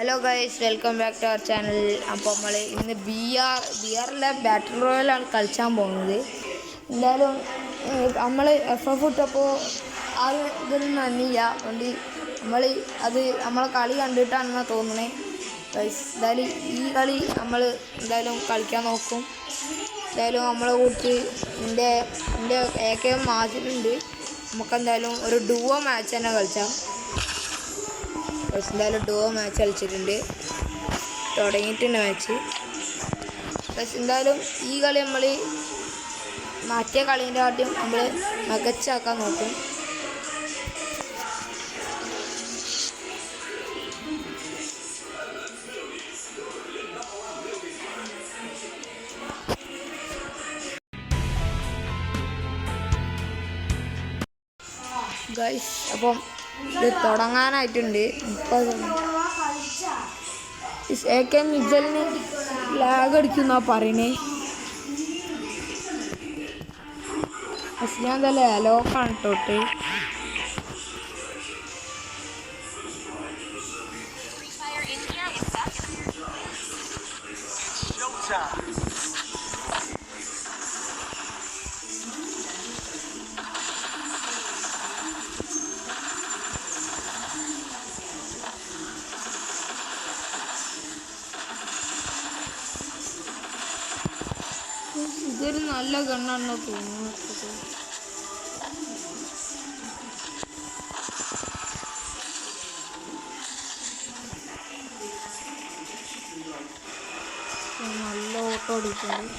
Hello guys, welcome back to our channel. അപ്പോൾ നമ്മൾ ഇന്ന് ബിആറിലെ ബാറ്റിൽ റോയലാണ് കളിച്ചാൻ പോകുന്നത്. എന്തായാലും നമ്മൾ FF ഇട്ടപ്പോൾ ആരും ഇതൊന്നും നന്നില്ല. അതുകൊണ്ട് നമ്മളെ കളി കണ്ടിട്ടാണെന്നാണ് തോന്നുന്നത് ഗൈസ്. എന്തായാലും ഈ കളി നമ്മൾ എന്തായാലും കളിക്കാൻ നോക്കും. എന്തായാലും നമ്മളെ കൂട്ടി എൻ്റെ AK മാച്ചിട്ടുണ്ട്. നമുക്കെന്തായാലും ഒരു ഡുവോ മാച്ച് തന്നെ കളിച്ചാം. എന്തായാലും ഡുവോ മാച്ച് കളിച്ചിട്ടുണ്ട്, തുടങ്ങിയിട്ടുണ്ട് മാച്ച്. എന്തായാലും ഈ കളി നമ്മൾ മറ്റേ കളീൻ്റെ കാട്ടിയും നമ്മൾ മികച്ചാക്കാൻ നോക്കും. ഗൈസ്, അപ്പം ഇത് തുടങ്ങാനായിട്ടുണ്ട്. AK മിജലിന് ലാഗ് അടിക്കുന്ന പറയണേ. ഞാൻ എന്തായാലും ലോക്കാണ് തൊട്ട്. ഇതൊരു നല്ല ഗണ്ണാണെന്ന് തോന്നുന്നു. നല്ല ഓട്ടോ അടിക്കുന്നത്.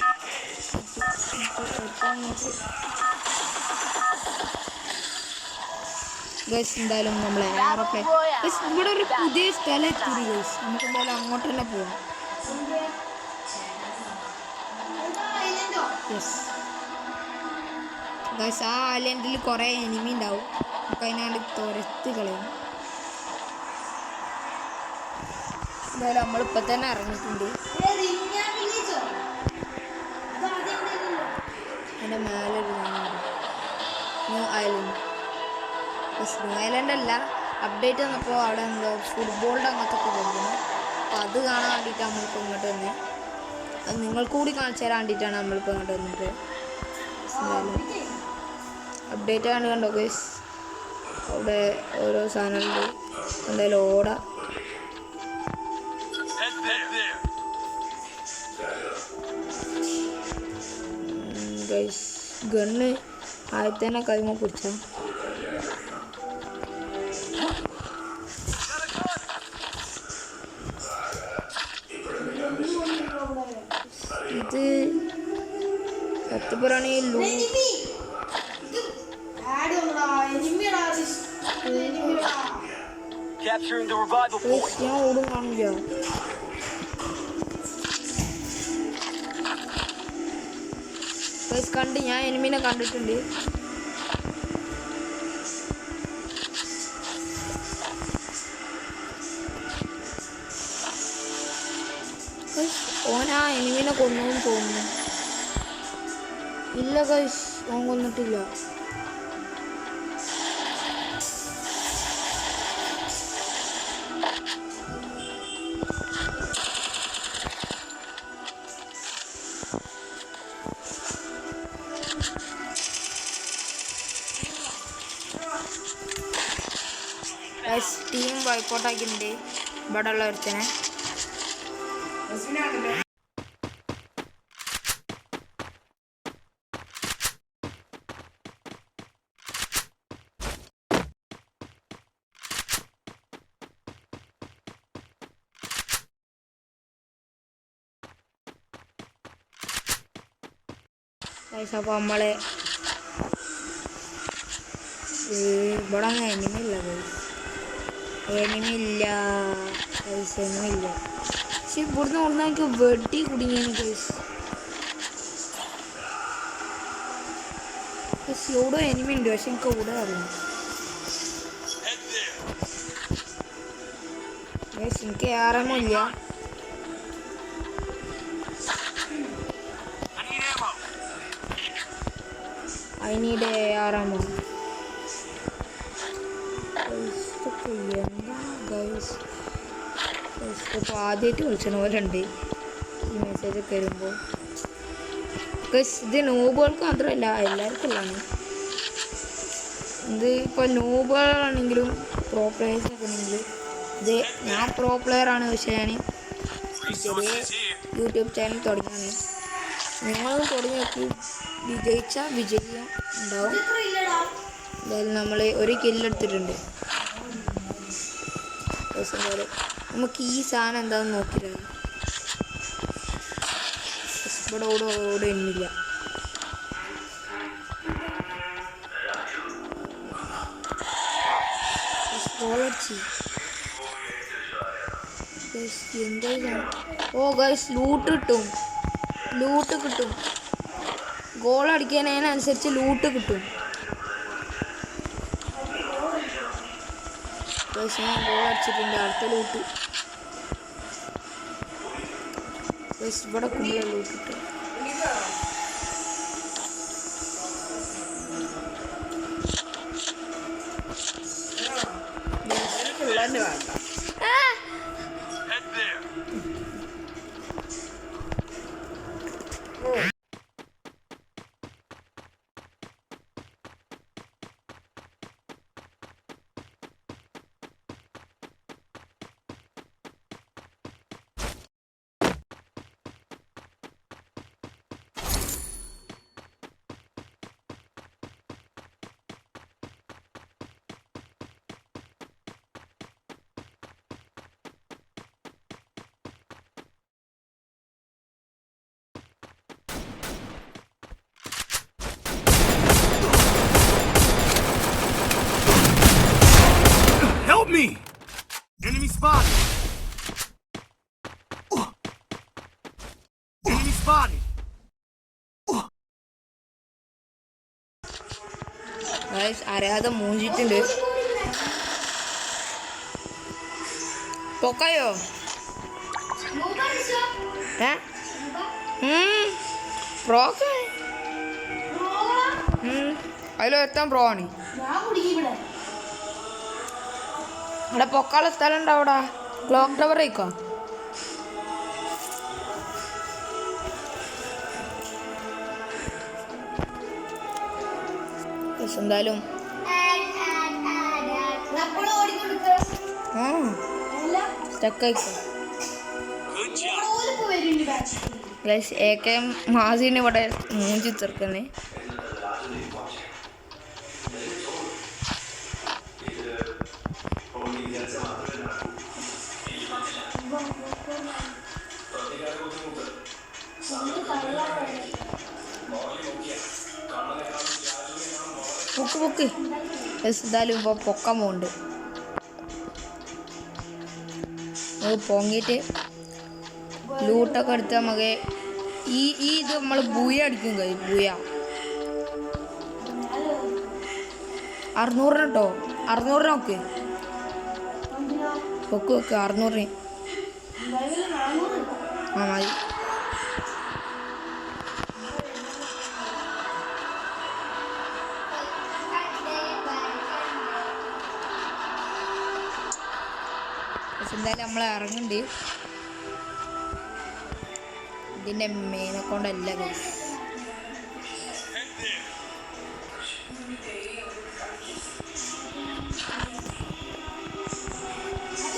ഗൈസ്, എന്തായാലും നമ്മൾ എയറൊക്കെ ഇവിടെ ഒരു പുതിയ സ്ഥലം എത്തി ഗൈസ്. നമുക്ക് എന്തായാലും അങ്ങോട്ട് തന്നെ പോവാം. യെസ് ഗൈസ്, ആ ഐലൻഡിൽ കുറേ എനിമി ഉണ്ടാവും. നമുക്ക് അതിനാണ്ട് തുരത്ത് കളയും. എന്തായാലും നമ്മളിപ്പോൾ തന്നെ ഇറങ്ങിയിട്ടുണ്ട്. അതിൻ്റെ മേലെ ഒരു ന്യൂ ഐലൻഡ്. ന്യൂ ഐലൻഡ് അല്ല, അപ്ഡേറ്റ് വന്നപ്പോൾ അവിടെ എന്തോ ഫുട്ബോളിൻ്റെ അങ്ങനത്തെ ഒക്കെ കൊണ്ടുവന്നു. അപ്പോൾ അത് കാണാൻ വേണ്ടിയിട്ടാണ് നമ്മളിപ്പോൾ ഇങ്ങോട്ട് വന്നത്. അത് നിങ്ങൾക്ക് കൂടി കാണിച്ചു തരാൻ വേണ്ടിയിട്ടാണ് നമ്മളിപ്പോൾ ഇങ്ങോട്ട് വന്നിട്ട്. എന്തായാലും അപ്ഡേറ്റ് ആണ് കണ്ടോ ഗൈസ്. അവിടെ ഓരോ സാധനമുണ്ട്. എന്തായാലും ഓടാം ഗൈസ്. ഗണ്ണ് ആദ്യത്തേനെ കൈമ പിടിച്ച ഇത് സത്യപുരാണി ഞാൻ ഓടും കാണില്ല. കണ്ട് ഞാൻ എനിമിനെ കണ്ടിട്ടുണ്ട്. ഓനാ എനിമിനെ കൊന്നെന്ന് തോന്നുന്നു. ഇല്ല ഗൈസ്, ഓൻ കൊന്നിട്ടില്ല. ടീം വൈക്കോട്ടാക്കിയിട്ടുണ്ട് ഇവിടെ ഉള്ള ഒരുത്തനെ. അപ്പോൾ നമ്മള് ഇവിടെ എനിമില്ല എനിമില്ല എനിമില്ല. പക്ഷെ ഇവിടുന്ന് ഓടുന്ന എനിക്ക് വെട്ടി കുടുങ്ങിയാണ് ഗൈസ്. ഇവിടെ എനിമി ഉണ്ട്, പക്ഷെ എനിക്ക് ഇവിടെ അറിയാം ഗൈസ്. എനിക്ക് ആരമോ ഇല്ല. I need ARMO. എന്താ ഗൈസ്, ഇപ്പോൾ ആദ്യമായിട്ട് വിളിച്ചണ പോലെ ഉണ്ട് ഈ മെസ്സേജൊക്കെ വരുമ്പോൾ. ഇത് നോബുകൾക്ക് മാത്രമല്ല എല്ലാവർക്കും ഉള്ളതാണ്. ഇത് ഇപ്പോൾ നോബുകളാണെങ്കിലും പ്രോ പ്ലേയേഴ്സൊക്കെ ഉണ്ടെങ്കിൽ ഇത് ഞാൻ പ്രോ പ്ലെയറാണ്. പക്ഷേ ഞാൻ ചെറിയ യൂട്യൂബ് ചാനൽ തുടങ്ങിയാണ്. നിങ്ങളും തുടങ്ങി നോക്കി, വിജയിച്ചാൽ വിജയം ഉണ്ടാവും. എന്തായാലും നമ്മൾ ഒരു കില്ലെടുത്തിട്ടുണ്ട്. നമുക്ക് ഈ സാധനം എന്താണെന്ന് നോക്കിയില്ല. ഇവിടെ ഓടെ ഒന്നുമില്ല. എന്താ ഓ ഗൈസ് ലൂട്ട് കിട്ടും. ഗോൾ അടിക്കുന്നതിനനുസരിച്ച് ലൂട്ട് കിട്ടും. ഞാൻ ഗോൾ അടിച്ചിട്ടുണ്ട്. അടുത്ത ലൂട്ട് ഇവിടെ കുമ്പിള ലൂട്ട് കിട്ടും. Help me! Enemy spotted! Enemy spotted! അറിയാതെ മൂഞ്ചിട്ടുണ്ട്. പൊക്കയോ അതിലോ എത്താൻ പ്രോ ആണ്. അവിടെ പൊക്കാനുള്ള സ്ഥലം ഉണ്ടോ? അവിടെ ക്ലോക്ക് ടവർ ആയിക്കോ. എന്തായാലും സ്റ്റക്കായിക്കോ. AK മാസിന് ഇവിടെ മൂഞ്ചി തീർക്കുന്നേ. പൊക്ക് എന്തായാലും ഇപ്പോൾ പൊക്കാൻ പോകുന്നുണ്ട്. നമുക്ക് പൊങ്ങിയിട്ട് ലൂട്ടൊക്കെ എടുത്ത് നമുക്ക് ഇത് നമ്മൾ ബൂയ അടിക്കും. ബൂയ 600 കേട്ടോ. 600 നോക്ക്. പൊക്ക് 600 ആ മതി. എന്തായാലും നമ്മൾ ഇറങ്ങുന്നുണ്ട്. ഇതിൻ്റെ മെയിനെ കൊണ്ടല്ല ഗൈസ്.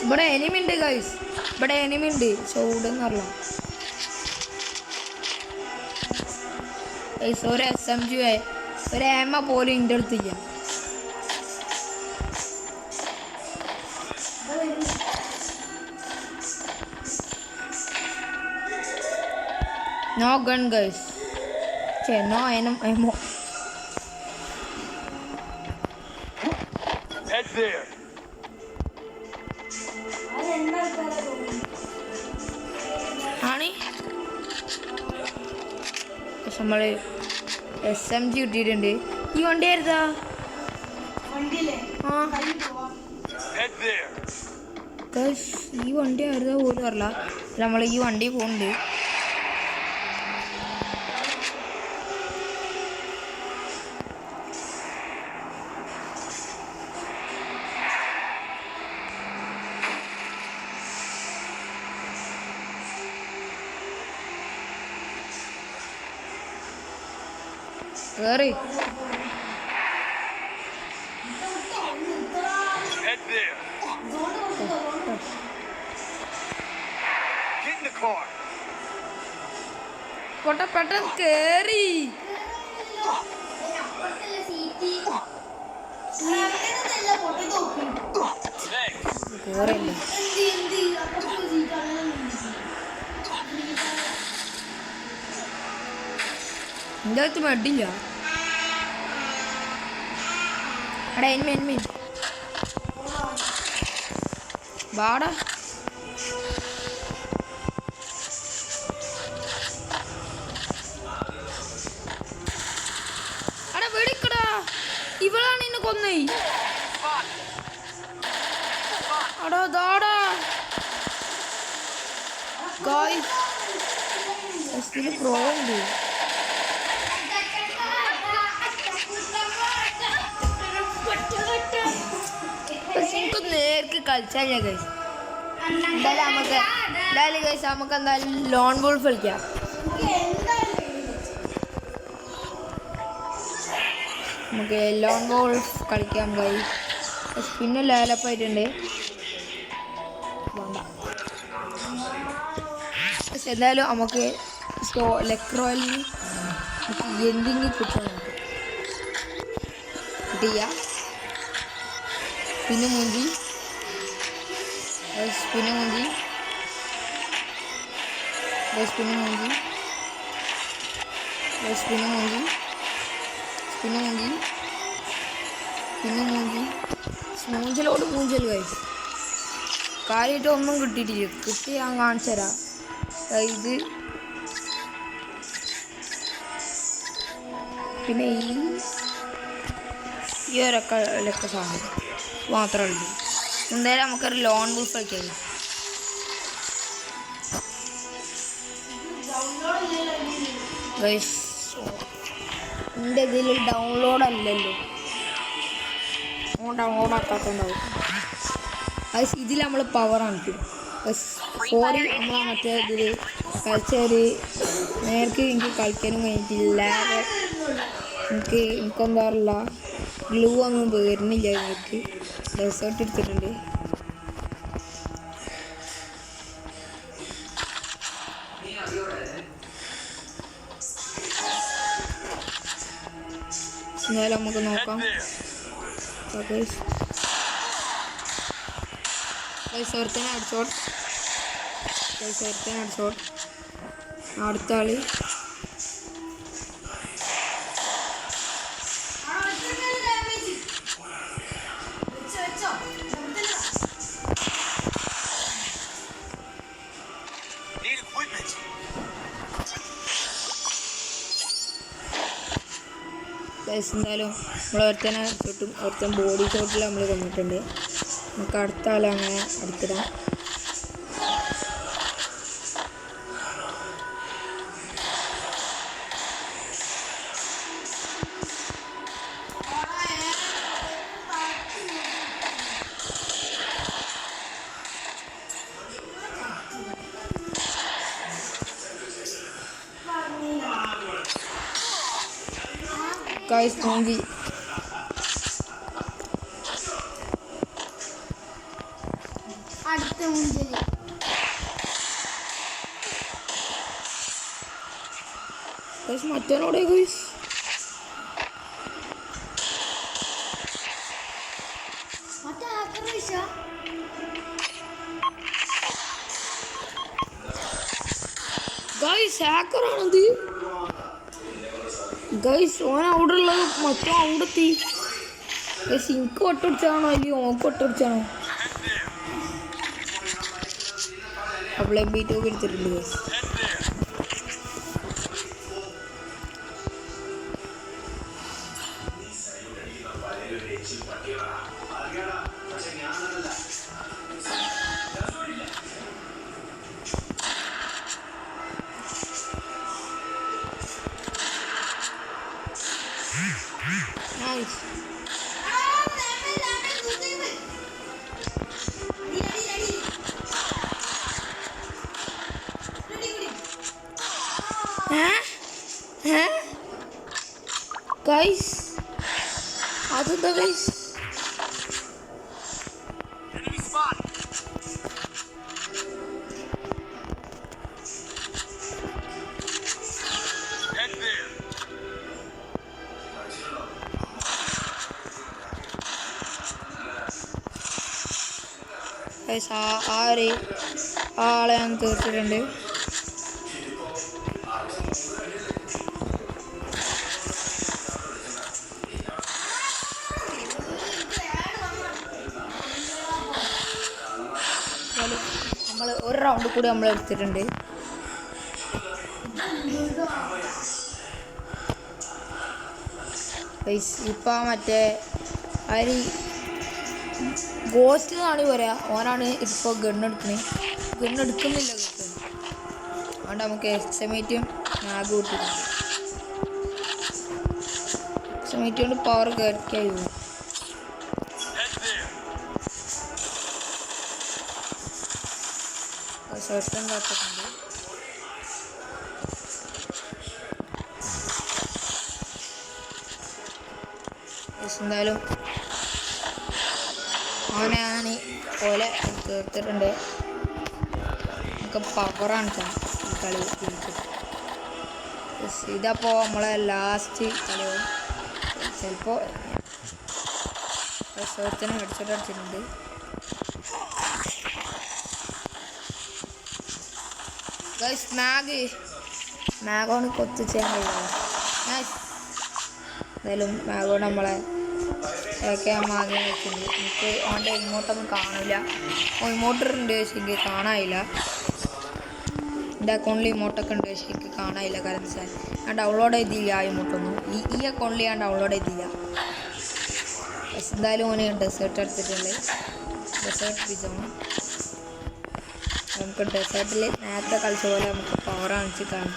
ഇവിടെ എനിമി ഉണ്ട് ഗൈസ്. ഇവിടെ എനിമി ഉണ്ട്. ചൂടെന്ന് അറിയാം ഗൈസ്. ഒരു SMG ഒരു ഏമ പോലും എൻ്റെ അടുത്തില്ല. No gun guys. No ammo. Head there. Honey. നമ്മള് SMG കിട്ടിയിട്ടുണ്ട്. ഈ വണ്ടി ആയിരുന്നാ? ഈ വണ്ടി ആയിരുന്നാ പോലും അറിയില്ല. നമ്മൾ ഈ വണ്ടി പോകുന്നുണ്ട്. കേറി. Head there. Get in the car. പെട്ടെന്ന് കേറി. കേറില്ല. എൻ്റെ അടുത്ത് മടിയില്ല. എടാ എനിമി വാടാ. എടാ വെടിക്കടാ. ഇവളാണ് എന്നെ കൊന്നേ. അടാ ദാടാ ഗായ്സ്. ഇതിന് പ്രോ ഉണ്ട്. എനിക്ക് നേർക്ക് കളിച്ചാൽ ഞാൻ ഗൈസ്. എന്തായാലും ഗൈസ് നമുക്ക് എന്തായാലും ലോൺ വോൾഫ് കളിക്കാം. നമുക്ക് ലോൺ വോൾഫ് കളിക്കാം ഗൈസ്. പിന്നെ ലേലപ്പായിട്ടുണ്ട്. വേണ്ട. പക്ഷെ എന്തായാലും നമുക്ക് ലെക്രോയിൽ എന്തെങ്കിലും കിട്ടണം. കിട്ടിയ പിന്നെ മൂഞ്ചി പിന്നെ മൂഞ്ചി പിന്നെ മൂഞ്ചി പിന്നെ മൂഞ്ചി പിന്നെ മൂഞ്ചി പിന്നെ മൂഞ്ചി മൂഞ്ചലോട് മൂഞ്ചൽ ഗൈസ്. കാര്യമായിട്ട് ഒന്നും കിട്ടിയിട്ടില്ല. കിട്ടി ഞാൻ കാണിച്ചു തരാം. ഇത് പിന്നെ ഈ ഒരൊക്കെ സാധനം മാത്രമേ ഉള്ളൂ. എന്തായാലും നമുക്കൊരു ലോൺ ബൂഫ് കളിക്കാം. ഗൈസ് എൻ്റെ ഇതിൽ ഡൗൺലോഡ് അല്ലല്ലോ. ഡൗൺലോഡ് ആക്കാത്തുണ്ടാവും. അത് ഇതിൽ നമ്മൾ പവർ കാണിക്കും. ഫോറിൽ നമ്മൾ മറ്റേ ഇതിൽ കളിച്ചൊരു നേർക്ക് എനിക്ക് കളിക്കാനും കഴിഞ്ഞിട്ടില്ല. എനിക്കെന്താ അറിയില്ല, ഗ്ലൂ ഒന്നും വരുന്നില്ല. എനിക്ക് റിസോർട്ട് എടുത്തിട്ടുണ്ട്. എന്നാലും നമുക്ക് നോക്കാം. ഒരുത്തനെ അടിച്ചോട്ട്. അടുത്ത ആള് എന്തായാലും നമ്മൾ ഒരുത്തനെ തൊട്ടും ഒരുത്തൻ ബോഡി ഷോട്ടിൽ നമ്മൾ കൊണ്ടിട്ടുണ്ട്. നമുക്ക് അടുത്ത ആളങ്ങനെ അടുത്തിടാം. Guys, മൂഞ്ചി അടുത്ത മൂഞ്ചി. മറ്റോടെ ഗൈസ് ഹാക്കറാണത്. ഗൈസ് ഓൻ അവിടെ ഉള്ളത് മൊത്തം അവിടെ എത്തി. ഗൈസ് എനിക്ക് ഒട്ടടിച്ചാണോ അല്ലെങ്കിൽ ഓക്ക് ഒട്ടടിച്ചാണോ? അപ്പോൾ ബീറ്റ് ഒക്കെ എടുത്തിട്ടുണ്ട് ഗൈസ്. Nice. ഗൈസ് അതെന്താ guys Enemy spotted. Head there. Guys ആളെ ഞാൻ തീർത്തിട്ടുണ്ട്. നമ്മൾ ഒരു റൗണ്ട് കൂടി നമ്മൾ എടുത്തിട്ടുണ്ട്. ഇപ്പം മറ്റേ അരി ഗോസ്റ്റ് എന്നാണ് പറയാ, ഓനാണ് ഇപ്പോൾ ഗണ്ണെടുക്കുന്നത്. ഗണ്ണെടുക്കുന്നില്ല കിട്ടും. അതുകൊണ്ട് നമുക്ക് എക്സമേറ്റും നാഗ് കൂട്ടിയിട്ടുണ്ട്. എക്സമേറ്റ് കൊണ്ട് പവർ കയറ്റിയായി പോകും. ഷർട്ടും കാത്തിട്ടുണ്ട്. എന്തായാലും അവനെ ഞാൻ പോലെ തീർത്തിട്ടുണ്ട്. നമുക്ക് പവറാണ് ഈ കളി തിരിച്ചിട്ട്. ഇതപ്പോൾ നമ്മളെ ലാസ്റ്റ് കളിയാവും. ചിലപ്പോൾ ഷർട്ടിന് ഹെഡ്സെറ്റ് അടിച്ചിട്ടുണ്ട്. ഗൈസ് മാഗോണ് കൊത്തി ചെയ്യാൻ കഴിയുമോ? എന്തായാലും മാഗോണ് നമ്മളെ വാങ്ങി വെച്ചിട്ടുണ്ട്. എനിക്ക് അവൻ്റെ ഇങ്ങോട്ടൊന്നും കാണില്ല. ഇമോട്ടറുണ്ട് പക്ഷേ എനിക്ക് കാണാനില്ല. എൻ്റെ അക്കൗണ്ടിൽ ഇമോട്ടൊക്കെ ഉണ്ട് പക്ഷേ എനിക്ക് കാണാനില്ല. കാരണം വെച്ചാൽ ഞാൻ ഡൗൺലോഡ് ചെയ്തില്ല ആ ഇമോട്ടൊന്നും. ഈ അക്കൗണ്ടിൽ ഞാൻ ഡൗൺലോഡ് ചെയ്തില്ല. എന്തായാലും ഓന് ഡെസേർട്ട് എടുത്തിട്ടുണ്ട്. ഡെസേർട്ട് പിസോണ് നമുക്ക് ഡെസേർട്ടിൽ നേരത്തെ കളിച്ച പോലെ നമുക്ക് പവർ കാണിച്ചിക്കാം.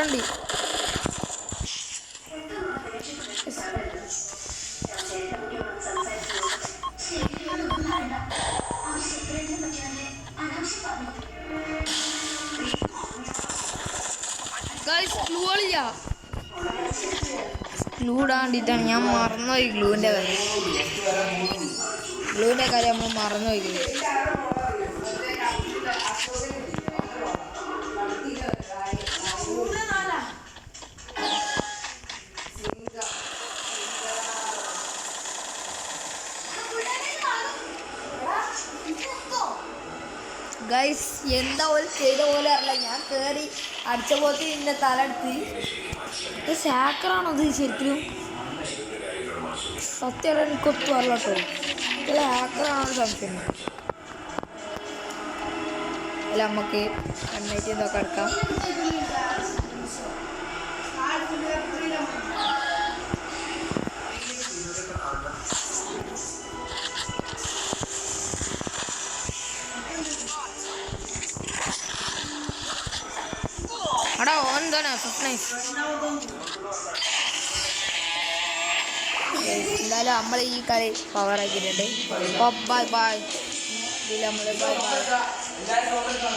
ഉണ്ട് ഗ്ലൂ ഇടാൻ വേണ്ടിയിട്ടാണ് ഞാൻ മറന്നുപോയി. ഗ്ലൂവിൻ്റെ കാര്യം നമ്മൾ മറന്നുപോയി. ഗൈസ് എന്താ പോലെ ചെയ്ത പോലെ അറിയില്ല. ഞാൻ കയറി അടിച്ച പോലത്തെ ഇതിൻ്റെ തല എടുത്ത് ഇത് ഹാക്കറാണോ ഇത് ശരിക്കും? സത്യം എനിക്കൊത്തു അറിയില്ല കേട്ടോ. ഇത് ഹാക്കറാണോ സംശയം. അല്ല നമുക്ക് കണ്ണായിട്ട് ഇതൊക്കെ എടുക്കാം. അടാ ഓൻ എന്താണ് എന്തായാലും നമ്മൾ ഈ കളി പവർ ആക്കിയിട്ടുണ്ട്. ബൈ ബൈ ഇതിൽ നമ്മൾ ബൈ ബൈ.